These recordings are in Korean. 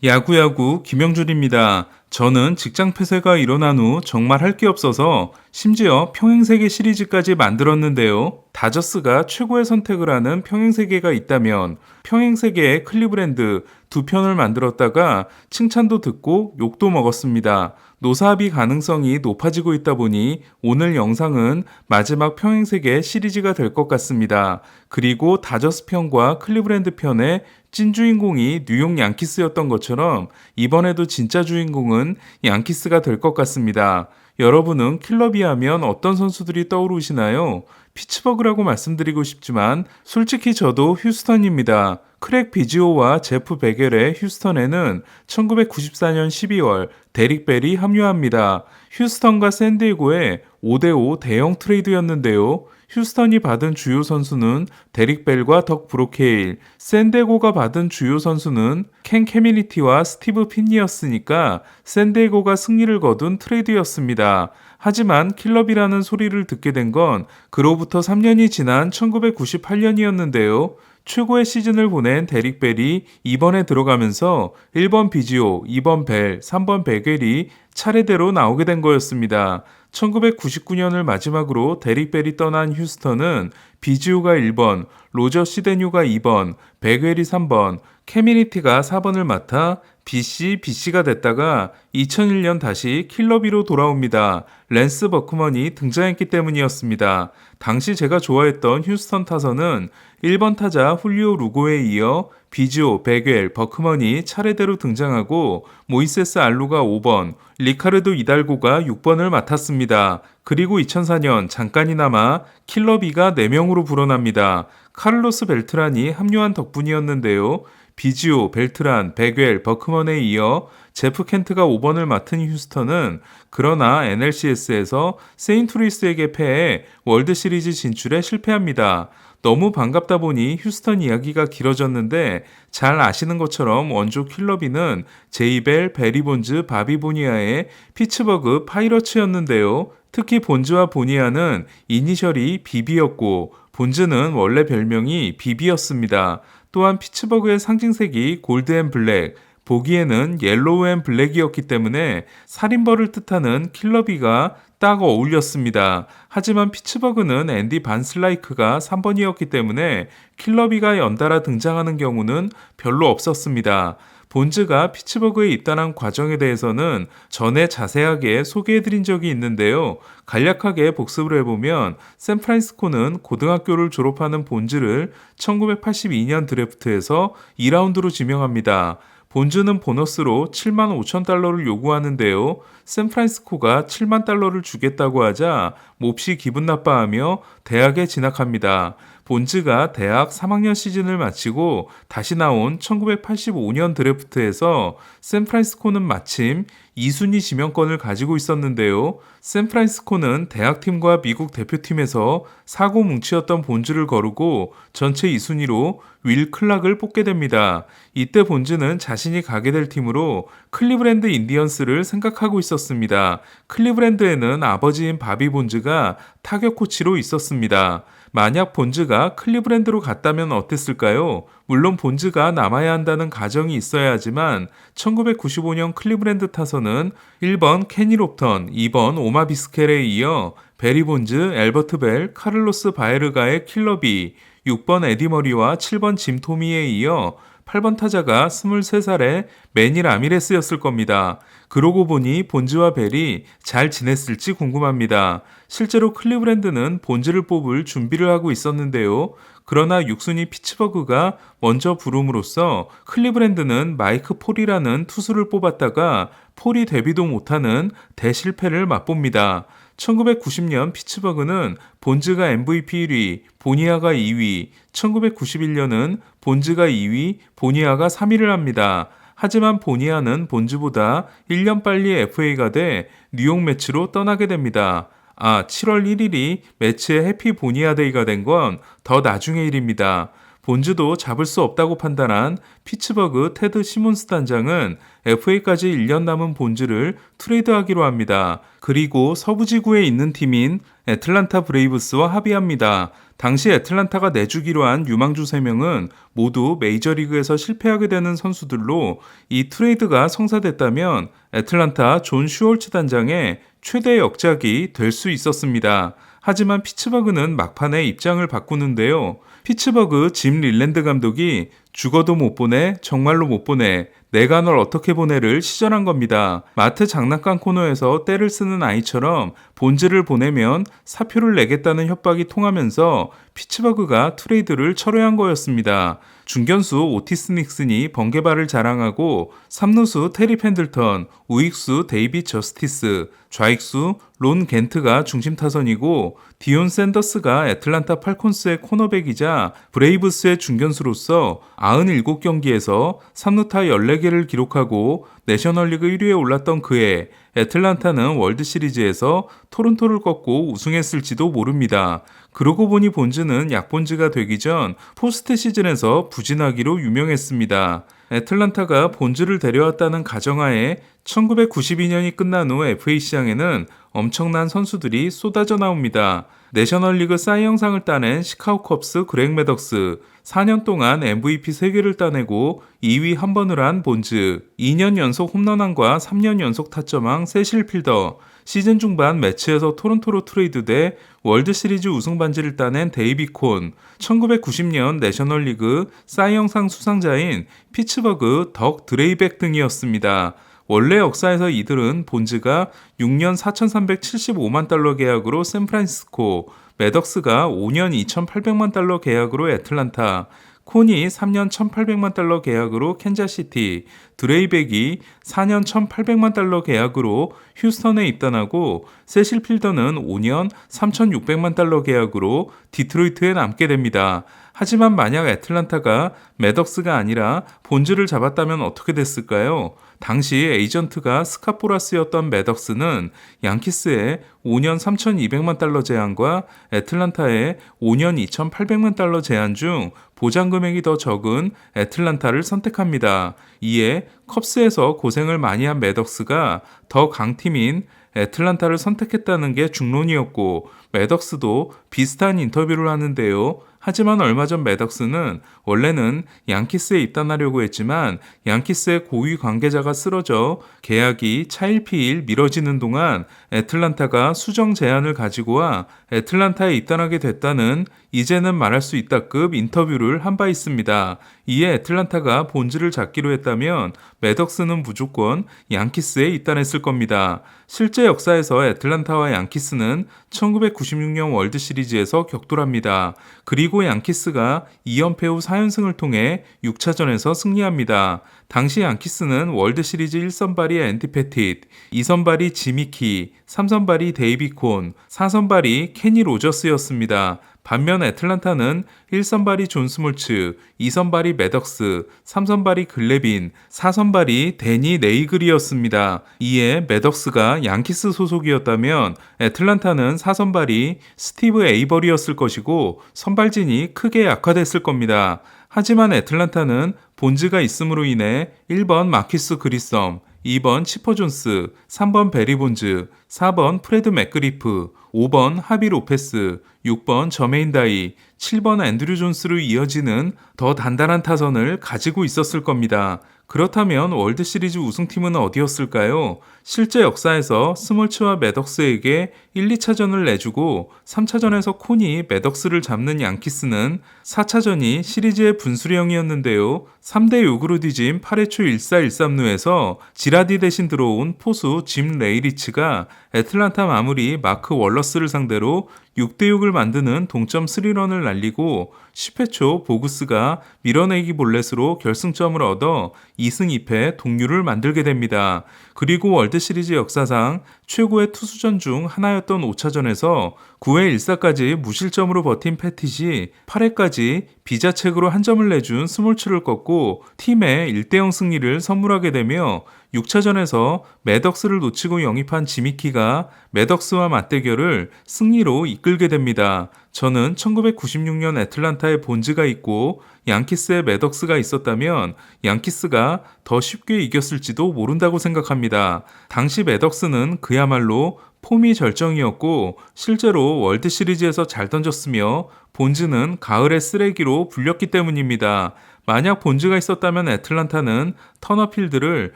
야구야구 김영준입니다. 저는 직장 폐쇄가 일어난 후 정말 할 게 없어서 심지어 평행세계 시리즈까지 만들었는데요. 다저스가 최고의 선택을 하는 평행세계가 있다면 평행세계의 클리브랜드 두 편을 만들었다가 칭찬도 듣고 욕도 먹었습니다. 노사합의 가능성이 높아지고 있다 보니 오늘 영상은 마지막 평행세계 시리즈가 될 것 같습니다. 그리고 다저스 편과 클리브랜드 편의 찐 주인공이 뉴욕 양키스였던 것처럼 이번에도 진짜 주인공은 양키스가 될 것 같습니다. 여러분은 킬러비 하면 어떤 선수들이 떠오르시나요? 피츠버그라고 말씀드리고 싶지만 솔직히 저도 휴스턴입니다. 크랙 비지오와 제프 베겔의 휴스턴에는 1994년 12월 데릭 벨이 합류합니다. 휴스턴과 샌디에고의 5대5 대형 트레이드였는데요. 휴스턴이 받은 주요 선수는 데릭 벨과 덕 브로케일, 샌디에고가 받은 주요 선수는 켄 캐미니티와 스티브 핀니였으니까 샌디에고가 승리를 거둔 트레이드였습니다. 하지만 킬러비라는 소리를 듣게 된 건 그로부터 3년이 지난 1998년이었는데요. 최고의 시즌을 보낸 데릭 벨이 2번에 들어가면서 1번 비지오, 2번 벨, 3번 베겔이 차례대로 나오게 된 거였습니다. 1999년을 마지막으로 데릭 벨이 떠난 휴스턴은 비지오가 1번, 로저 시데뉴가 2번, 베겔이 3번, 캐미니티가 4번을 맡아 BC가 됐다가 2001년 다시 킬러비로 돌아옵니다. 랜스 버크먼이 등장했기 때문이었습니다. 당시 제가 좋아했던 휴스턴 타선은 1번 타자 훌리오 루고에 이어 비지오, 베겔, 버크먼이 차례대로 등장하고 모이세스 알루가 5번, 리카르도 이달고가 6번을 맡았습니다. 그리고 2004년 잠깐이나마 킬러비가 4명으로 불어납니다. 카를로스 벨트란이 합류한 덕분이었는데요. 비지오, 벨트란, 베겔, 버크먼에 이어 제프 켄트가 5번을 맡은 휴스턴은 그러나 NLCS에서 세인트루이스에게 패해 월드시리즈 진출에 실패합니다. 너무 반갑다 보니 휴스턴 이야기가 길어졌는데 잘 아시는 것처럼 원조 킬러비는 제이벨, 베리 본즈, 바비 보니아의 피츠버그 파이러츠였는데요. 특히 본즈와 보니아는 이니셜이 BB였고 본즈는 원래 별명이 BB였습니다. 또한 피츠버그의 상징색이 골드 앤 블랙, 보기에는 옐로우 앤 블랙이었기 때문에 살인벌을 뜻하는 킬러비가 딱 어울렸습니다. 하지만 피츠버그는 앤디 반슬라이크가 3번이었기 때문에 킬러비가 연달아 등장하는 경우는 별로 없었습니다. 본즈가 피츠버그에 입단한 과정에 대해서는 전에 자세하게 소개해드린 적이 있는데요. 간략하게 복습을 해보면 샌프란시스코는 고등학교를 졸업하는 본즈를 1982년 드래프트에서 2라운드로 지명합니다. 본즈는 보너스로 7만 5천 달러를 요구하는데요. 샌프란시스코가 7만 달러를 주겠다고 하자 몹시 기분 나빠하며 대학에 진학합니다. 본즈가 대학 3학년 시즌을 마치고 다시 나온 1985년 드래프트에서 샌프란시스코는 마침 2순위 지명권을 가지고 있었는데요. 샌프란시스코는 대학팀과 미국 대표팀에서 사고 뭉치였던 본즈를 거르고 전체 2순위로 윌 클락을 뽑게 됩니다. 이때 본즈는 자신이 가게 될 팀으로 클리브랜드 인디언스를 생각하고 있었습니다. 클리브랜드에는 아버지인 바비 본즈가 타격 코치로 있었습니다. 만약 본즈가 클리브랜드로 갔다면 어땠을까요? 물론 본즈가 남아야 한다는 가정이 있어야 하지만 1995년 클리브랜드 타선은 1번 케니 롭턴, 2번 오마 비스켈에 이어 베리 본즈, 엘버트 벨, 카를로스 바에르가의 킬러비, 6번 에디 머리와 7번 짐 토미에 이어 8번 타자가 23살의 매니 라미레스였을 겁니다. 그러고 보니 본즈와 벨이 잘 지냈을지 궁금합니다. 실제로 클리브랜드는 본즈를 뽑을 준비를 하고 있었는데요. 그러나 6순위 피츠버그가 먼저 부름으로써 클리브랜드는 마이크 폴이라는 투수를 뽑았다가 폴이 데뷔도 못하는 대실패를 맛봅니다. 1990년 피츠버그는 본즈가 MVP 1위, 보니아가 2위, 1991년은 본즈가 2위, 보니아가 3위를 합니다. 하지만 보니아는 본즈보다 1년 빨리 FA가 돼 뉴욕 매치로 떠나게 됩니다. 7월 1일이 매치의 해피 보니아 데이가 된 건 더 나중의 일입니다. 본즈도 잡을 수 없다고 판단한 피츠버그 테드 시몬스 단장은 FA까지 1년 남은 본즈를 트레이드하기로 합니다. 그리고 서부지구에 있는 팀인 애틀란타 브레이브스와 합의합니다. 당시 애틀란타가 내주기로 한 유망주 3명은 모두 메이저리그에서 실패하게 되는 선수들로 이 트레이드가 성사됐다면 애틀란타 존 슈월츠 단장의 최대 역작이 될 수 있었습니다. 하지만 피츠버그는 막판에 입장을 바꾸는데요. 피츠버그 짐 릴랜드 감독이 죽어도 못 보내, 정말로 못 보내, 내가 널 어떻게 보내를 시전한 겁니다. 마트 장난감 코너에서 때를 쓰는 아이처럼 본즈를 보내면 사표를 내겠다는 협박이 통하면서 피츠버그가 트레이드를 철회한 거였습니다. 중견수 오티스 닉슨이 번개발을 자랑하고 3루수 테리 펜들턴, 우익수 데이빗 저스티스, 좌익수 론 겐트가 중심 타선이고 디온 샌더스가 애틀란타 팔콘스의 코너백이자 브레이브스의 중견수로서 97경기에서 3루타 14개를 기록하고 내셔널리그 1위에 올랐던 그해 애틀란타는 월드시리즈에서 토론토를 꺾고 우승했을지도 모릅니다. 그러고 보니 본즈는 약본즈가 되기 전 포스트 시즌에서 부진하기로 유명했습니다. 애틀란타가 본즈를 데려왔다는 가정하에 1992년이 끝난 후 FA 시장에는 엄청난 선수들이 쏟아져 나옵니다. 내셔널리그 사이 영상을 따낸 시카고 컵스 그렉 매덕스, 4년 동안 MVP 3개를 따내고 2위 한 번을 한 본즈, 2년 연속 홈런왕과 3년 연속 타점왕 세실 필더, 시즌 중반 매치에서 토론토로 트레이드돼 월드시리즈 우승 반지를 따낸 데이비 콘, 1990년 내셔널리그 사이 영상 수상자인 피츠버그 덕 드레이백 등이었습니다. 원래 역사에서 이들은 본즈가 6년 4,375만 달러 계약으로 샌프란시스코, 매덕스가 5년 2,800만 달러 계약으로 애틀란타, 콘이 3년 1,800만 달러 계약으로 캔자시티, 드레이백이 4년 1,800만 달러 계약으로 휴스턴에 입단하고 세실 필더는 5년 3,600만 달러 계약으로 디트로이트에 남게 됩니다. 하지만 만약 애틀란타가 매덕스가 아니라 본즈를 잡았다면 어떻게 됐을까요? 당시 에이전트가 스카포라스였던 매덕스는 양키스의 5년 3,200만 달러 제안과 애틀란타의 5년 2,800만 달러 제안 중 보장 금액이 더 적은 애틀란타를 선택합니다. 이에 컵스에서 고생을 많이 한 매덕스가 더 강팀인 애틀란타를 선택했다는 게 중론이었고 매덕스도 비슷한 인터뷰를 하는데요. 하지만 얼마 전 매덕스는 원래는 양키스에 입단하려고 했지만 양키스의 고위 관계자가 쓰러져 계약이 차일피일 미뤄지는 동안 애틀란타가 수정 제안을 가지고 와 애틀란타에 입단하게 됐다는 이제는 말할 수 있다급 인터뷰를 한 바 있습니다. 이에 애틀란타가 본즈를 잡기로 했다면 매덕스는 무조건 양키스에 입단했을 겁니다. 실제 역사에서 애틀란타와 양키스는 1996년 월드시리즈에서 격돌합니다. 그리고 양키스가 2연패 후 4연승을 통해 6차전에서 승리합니다. 당시 양키스는 월드시리즈 1선발이 앤디 패티트, 2선발이 지미키, 3선발이 데이비 콘, 4선발이 케니 로저스였습니다. 반면 애틀란타는 1선발이 존 스몰츠, 2선발이 매덕스, 3선발이 글래빈, 4선발이 데니 네이글이었습니다. 이에 매덕스가 양키스 소속이었다면 애틀란타는 4선발이 스티브 에이버리였을 것이고 선발진이 크게 약화됐을 겁니다. 하지만 애틀란타는 본즈가 있음으로 인해 1번 마키스 그리썸, 2번 치퍼 존스, 3번 베리 본즈, 4번 프레드 맥그리프, 5번 하비 로페스, 6번 저메인 다이, 7번 앤드류 존스로 이어지는 더 단단한 타선을 가지고 있었을 겁니다. 그렇다면 월드시리즈 우승팀은 어디였을까요? 실제 역사에서 스몰츠와 매덕스에게 1, 2차전을 내주고 3차전에서 콘이 매덕스를 잡는 양키스는 4차전이 시리즈의 분수령이었는데요. 3대 6으로 뒤진 8회 초 1-4-1-3루에서 지라디 대신 들어온 포수 짐 레이리치가 애틀란타 마무리 마크 월러스를 상대로 6대6을 만드는 동점 3런을 날리고 10회 초 보구스가 밀어내기 볼넷으로 결승점을 얻어 2승 2패 동률을 만들게 됩니다. 그리고 월드시리즈 역사상 최고의 투수전 중 하나였던 5차전에서 9회 1사까지 무실점으로 버틴 패티시 8회까지 비자책으로 한 점을 내준 스몰츠를 꺾고 팀에 1대0 승리를 선물하게 되며 6차전에서 매덕스를 놓치고 영입한 지미키가 매덕스와 맞대결을 승리로 이끌게 됩니다. 저는 1996년 애틀란타에 본즈가 있고 양키스에 매덕스가 있었다면 양키스가 더 쉽게 이겼을지도 모른다고 생각합니다. 당시 매덕스는 그야말로 폼이 절정이었고 실제로 월드시리즈에서 잘 던졌으며 본즈는 가을의 쓰레기로 불렸기 때문입니다. 만약 본즈가 있었다면 애틀란타는 터너필드를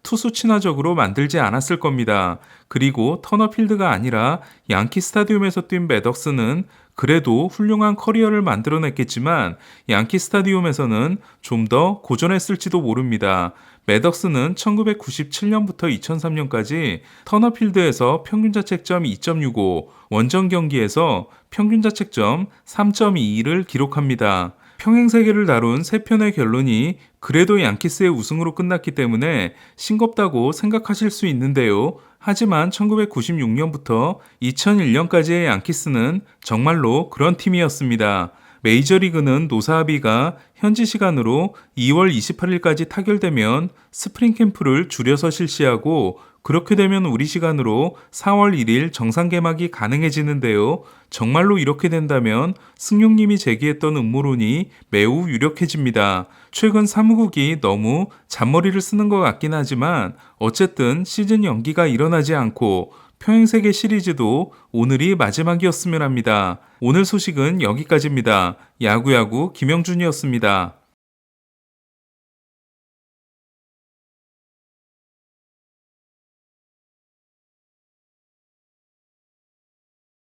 투수 친화적으로 만들지 않았을 겁니다. 그리고 터너필드가 아니라 양키 스타디움에서 뛴 매덕스는 그래도 훌륭한 커리어를 만들어냈겠지만 양키 스타디움에서는 좀 더 고전했을지도 모릅니다. 매덕스는 1997년부터 2003년까지 터너필드에서 평균자책점 2.65, 원정 경기에서 평균자책점 3.22를 기록합니다. 평행세계를 다룬 세 편의 결론이 그래도 양키스의 우승으로 끝났기 때문에 싱겁다고 생각하실 수 있는데요. 하지만 1996년부터 2001년까지의 양키스는 정말로 그런 팀이었습니다. 메이저리그는 노사합의가 현지 시간으로 2월 28일까지 타결되면 스프링 캠프를 줄여서 실시하고 그렇게 되면 우리 시간으로 4월 1일 정상 개막이 가능해지는데요. 정말로 이렇게 된다면 승용님이 제기했던 음모론이 매우 유력해집니다. 최근 사무국이 너무 잔머리를 쓰는 것 같긴 하지만 어쨌든 시즌 연기가 일어나지 않고 평행세계 시리즈도 오늘이 마지막이었으면 합니다. 오늘 소식은 여기까지입니다. 야구야구 김영준이었습니다.